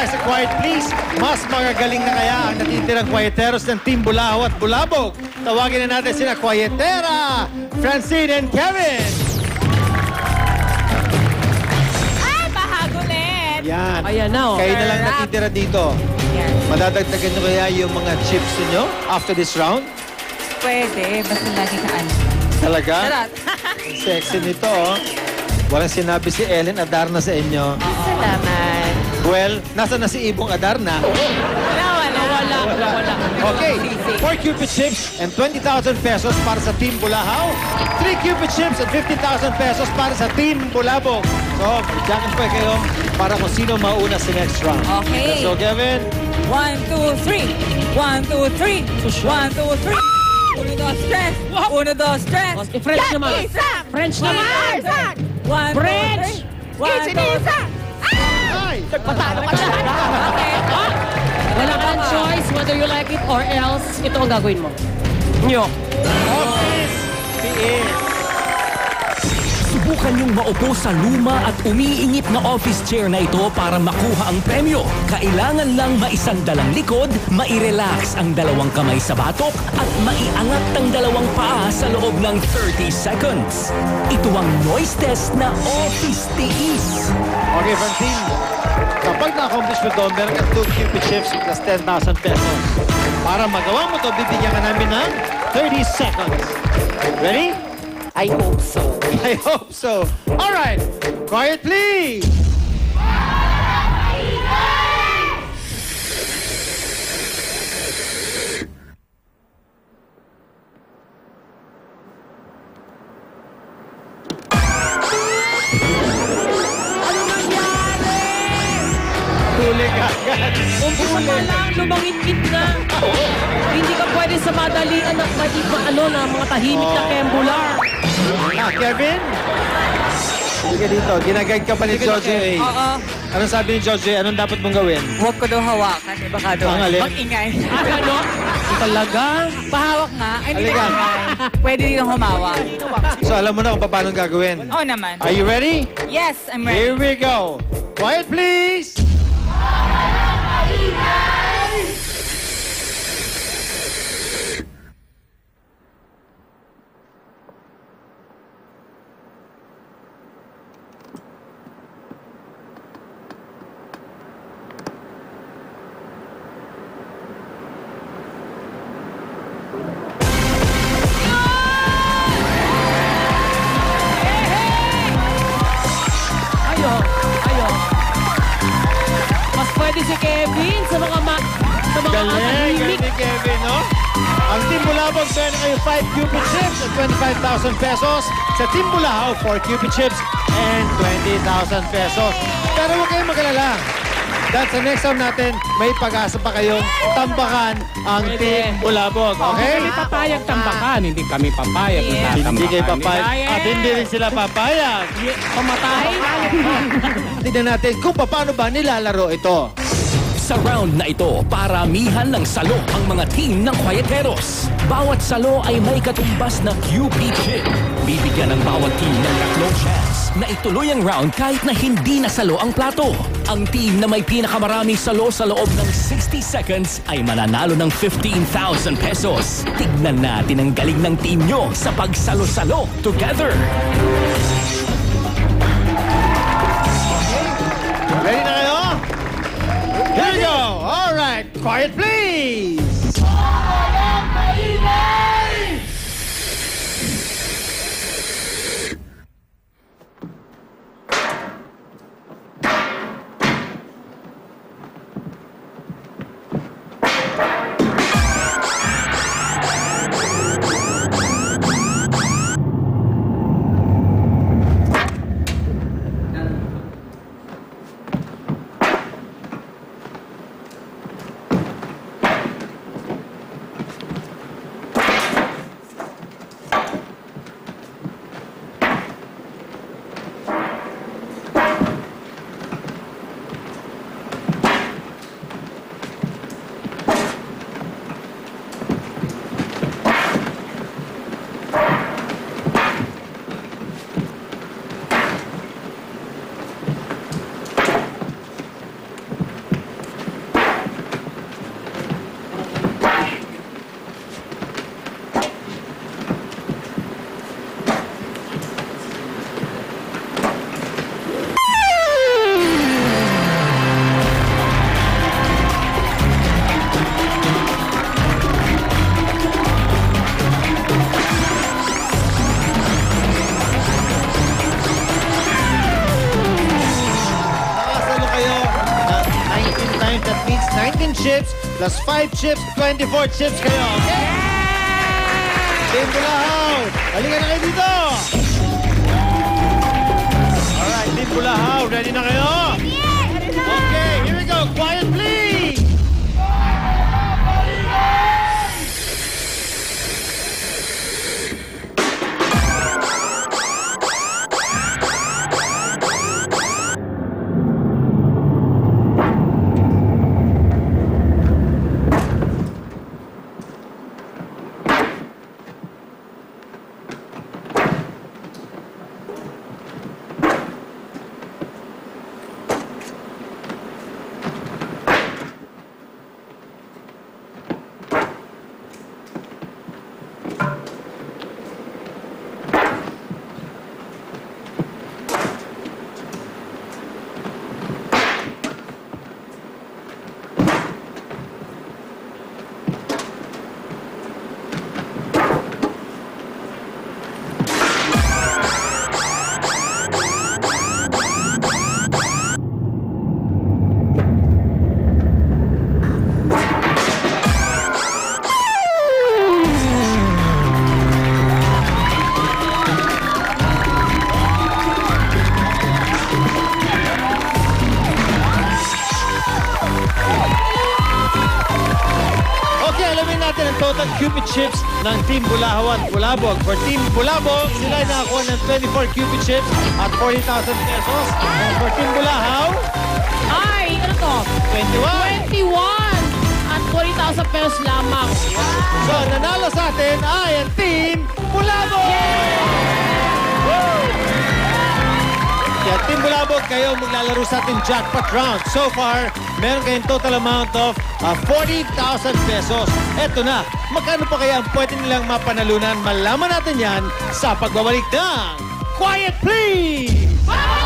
dahil sa Quiet Please, mas magagaling na kaya ang natitirang Quieteros ng Team Bulaho at Bulabog. Tawagin na natin sina Quietera, Francine and Kevin. Ay, bahagulit! Yan. Ayan na, oh. Kayo na lang natitira dito. Yan. Madadagdagan nyo kaya yung mga chips niyo after this round? Pwede, basta lagi ka ano. Talaga? Charot. Ang sexy nito, oh. Walang sinabi si Ellen Adarna sa inyo. Salamat. Well, nasa na si Ibong Adarna? Wala. Okay, 4 Cupid chips and 20,000 pesos para sa Team Bulahaw. 3 Cupid chips and 50,000 pesos para sa Team Bulabog. So, jacket pa kayo para kung sino mauna sa next round. Okay. So, Kevin. 1, 2, 3. 1, 2, 3. 1, 2, 3. Uno, dos, tres. Uno, dos, tres. French naman. French naman. One, French. Isa. Ay! Patalo ka siya. Okay. Wala kang choice whether you like it or else. Ito ang gagawin mo. Nyo. Office PA. Subukan niyong maupo sa luma at umiingit na office chair na ito para makuha ang premyo. Kailangan lang maisandalang likod, mairelax ang dalawang kamay sa batok at maiangat ang dalawang paa sa loob ng 30 seconds. Ito ang noise test na office tiis. Okay, Francine. Kapag na-accomplish mo doon, meron kang 2 Cupid chips plus 10,000 pesos. Para magawa mo to, bibigyan ka namin ng 30 seconds. Ready? I hope so. I hope so. All right. Quiet, please. Huli ka agad. Umpisa pa lang, lumangit-ngit na. Hindi ka pwede sa madalian na mga tahimik na kembular. Kevin? Sige dito. Ginaguide ka pa ni Jojo. Oo. Anong sabi ni Jojo? Anong dapat mong gawin? Huwag ko daw hawakan. Baka daw Ang alin? mag-ingay. Ano? Talaga? Pahawak nga. Ay, hindi Halika. ko ingay. Pwede din humawak. So alam mo na kung paano gagawin. Oo naman. Are you ready? Yes, I'm ready. Here we go. Quiet, please. Ayo. Mas pwede si Kevin sa mga Galing tahimik. ni Kevin, no? Ang Team Bulabog, meron kayo 5 Cupid chips at 25,000 pesos. Sa Team Bulahaw, 4 Cupid chips and 20,000 pesos. Pero huwag kayong mag-alala. Dahil sa next round natin, may pag-asa pa kayong tambakan ang Team Bulabog. Okay? Kami papayag tambakan, hindi kami papayag na tatambakan. Hindi kayo papayag. Yes. At hindi rin sila papayag. Pamatay. Tignan natin kung paano ba nilalaro ito. Sa round na ito, paramihan ng salo ang mga team ng Quieteros. Bawat salo ay may katumbas na QP chip. Bibigyan ng bawat team ng tatlong chance na ituloy ang round kahit na hindi nasalo ang plato. Ang team na may pinakamaraming salo sa loob ng 60 seconds ay mananalo ng 15,000 pesos. Tignan natin ang galing ng team nyo sa pagsalo-salo together. Ready na kayo? Here we go! All right, quiet please! chips plus 5 chips, 24 chips kayo. Okay? Team Bulahaw, halika na kayo dito. Alright, Team Bulahaw, ready na kayo? Okay, here we go. Quiet, please. Natin ang total Cupid chips ng Team Bulahaw at Bulabog. For Team Bulabog, sila ay nakakuha ng 24 Cupid chips at 40,000 pesos. And for Team Bulahaw, Ay, ano to? 21. 21 at 40,000 pesos lamang. So, nanalo sa atin ay ang Team Bulabog! Woo! Kaya Team Bulabog, kayo maglalaro sa ating jackpot round. So far, meron kayong total amount of 40,000 pesos. Eto na, magkano pa kaya ang pwede nilang mapanalunan? Malaman natin yan sa pagbabalik ng Quiet Please!